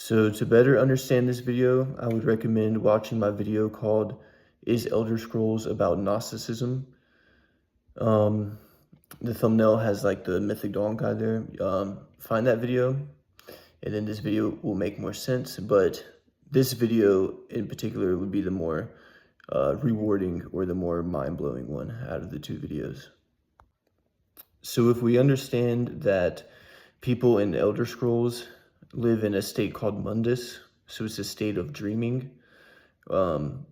So to better understand this video, I would recommend watching my video called "Is Elder Scrolls About Gnosticism?" Um, the thumbnail has like the Mythic Dawn guy there. Find that video, and then this video will make more sense. But this video in particular would be the more rewarding or the more mind-blowing one out of the two videos. So if we understand that people in Elder Scrolls live in a state called Mundus, so it's a state of dreaming, and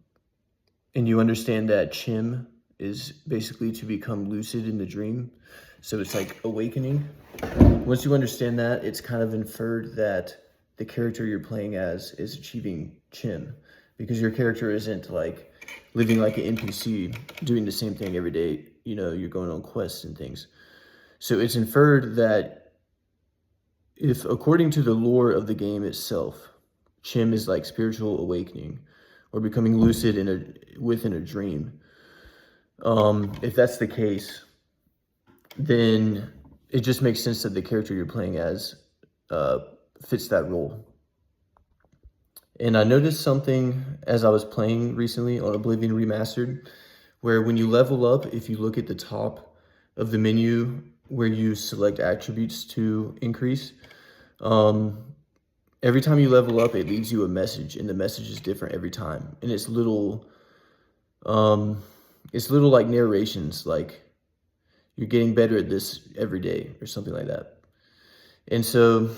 you understand that Chim is basically to become lucid in the dream, so it's like awakening. Once you understand that, it's kind of inferred that the character you're playing as is achieving Chim, because your character isn't like living like an NPC doing the same thing every day. You know, you're going on quests and things. So it's inferred that if, according to the lore of the game itself, Chim is like spiritual awakening or becoming lucid within a dream, if that's the case, then it just makes sense that the character you're playing as fits that role. And I noticed something as I was playing recently on Oblivion Remastered, where when you level up, if you look at the top of the menu where you select attributes to increase, every time you level up, it leaves you a message, and the message is different every time. And it's little like narrations, like you're getting better at this every day or something like that. And so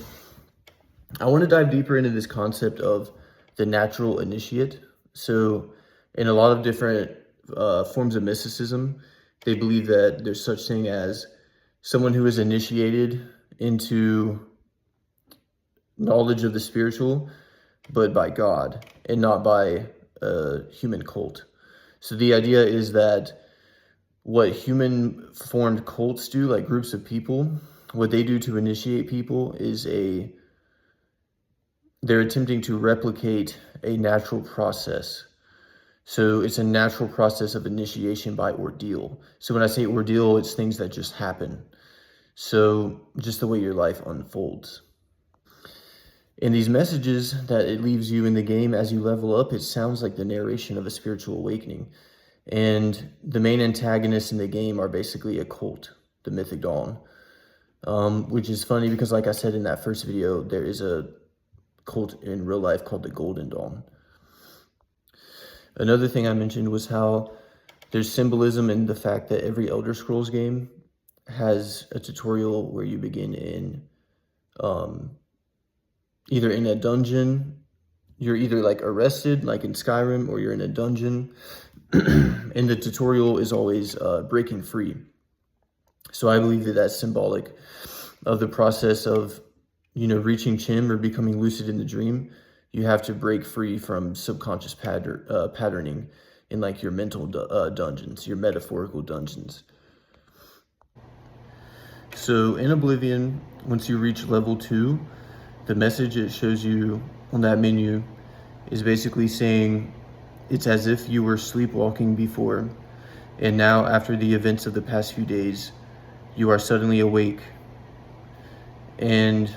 I want to dive deeper into this concept of the natural initiate. So in a lot of different forms of mysticism, they believe that there's such thing as someone who is initiated into knowledge of the spiritual, but by God and not by a human cult. So the idea is that what human formed cults do, like groups of people, what they do to initiate people is they're attempting to replicate a natural process. So it's a natural process of initiation by ordeal. So when I say ordeal, it's things that just happen. So just the way your life unfolds. And these messages that it leaves you in the game as you level up, it sounds like the narration of a spiritual awakening. And the main antagonists in the game are basically a cult, the Mythic Dawn, which is funny because, like I said in that first video, there is a cult in real life called the Golden Dawn. Another thing I mentioned was how there's symbolism in the fact that every Elder Scrolls game has a tutorial where you begin in either in a dungeon, you're either like arrested like in Skyrim, or you're in a dungeon and the tutorial is always breaking free. So I believe that that's symbolic of the process of, you know, reaching Chim or becoming lucid in the dream. You have to break free from subconscious patterning in like your mental dungeons, your metaphorical dungeons. So in Oblivion, once you reach level 2, the message it shows you on that menu is basically saying it's as if you were sleepwalking before, and now after the events of the past few days, you are suddenly awake. And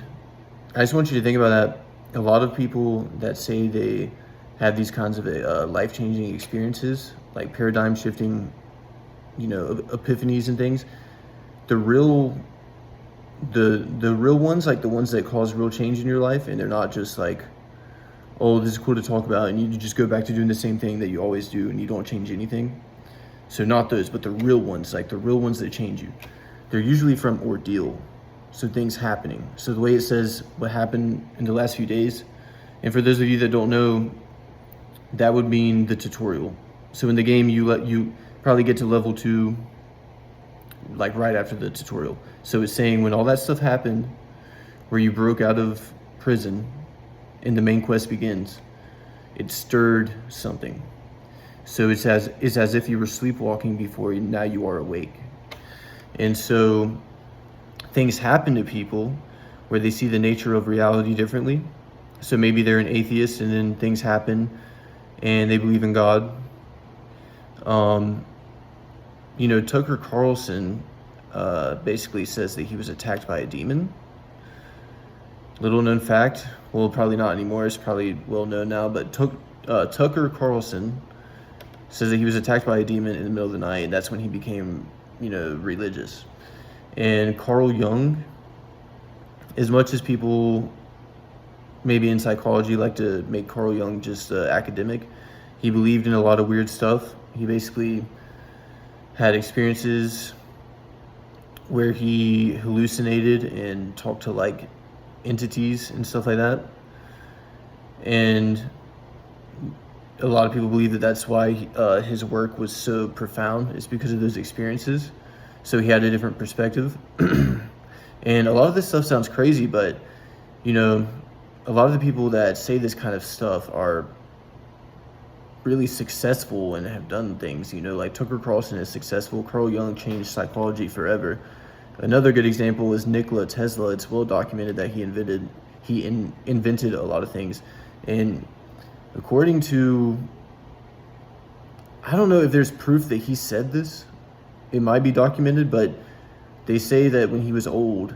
I just want you to think about that. A lot of people that say they have these kinds of life-changing experiences, like paradigm-shifting, you know, epiphanies and things, the real ones, like the ones that cause real change in your life, and they're not just like, oh, this is cool to talk about, and you just go back to doing the same thing that you always do and you don't change anything. So not those, but the real ones, like the real ones that change you. They're usually from ordeal, so things happening. So the way it says what happened in the last few days, and for those of you that don't know, that would mean the tutorial. So in the game, you probably get to level 2 like right after the tutorial. So it's saying when all that stuff happened, where you broke out of prison and the main quest begins, it stirred something. So it's as if you were sleepwalking before, and now you are awake. And so things happen to people where they see the nature of reality differently. So maybe they're an atheist, and then things happen and they believe in God. You know, Tucker Carlson basically says that he was attacked by a demon. Little known fact, well, probably not anymore, it's probably well known now, but Tucker Carlson says that he was attacked by a demon in the middle of the night, and that's when he became, religious. And Carl Jung, as much as people maybe in psychology like to make Carl Jung just academic, he believed in a lot of weird stuff. He basically had experiences where he hallucinated and talked to like entities and stuff like that. And a lot of people believe that that's why his work was so profound. It's because of those experiences. So he had a different perspective. And a lot of this stuff sounds crazy, but a lot of the people that say this kind of stuff are really successful and have done things. Like Tucker Carlson is successful. Carl Jung changed psychology forever. Another good example is Nikola Tesla. It's well documented that he invented a lot of things. And according to, I don't know if there's proof that he said this. It might be documented, but they say that when he was old,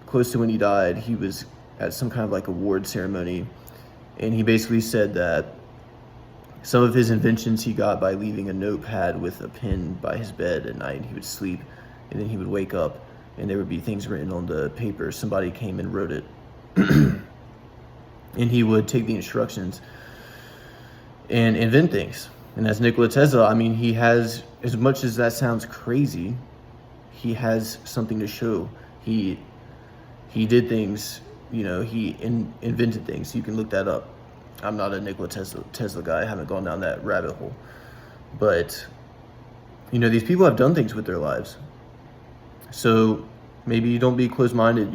close to when he died, he was at some kind of like award ceremony. And he basically said that some of his inventions he got by leaving a notepad with a pen by his bed at night. He would sleep, and then he would wake up, and there would be things written on the paper. Somebody came and wrote it. And he would take the instructions and invent things. And as Nikola Tesla, I mean, he has, as much as that sounds crazy, he has something to show. He did things, he invented things. You can look that up. I'm not a Nikola Tesla guy. I haven't gone down that rabbit hole. But, these people have done things with their lives. So maybe you don't be closed-minded,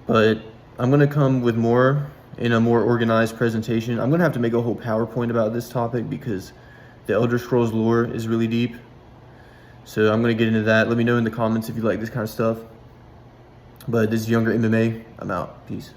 But I'm going to come with more in a more organized presentation. I'm going to have to make a whole PowerPoint about this topic because the Elder Scrolls lore is really deep. So I'm going to get into that. Let me know in the comments if you like this kind of stuff. But this is Younger MMA. I'm out. Peace.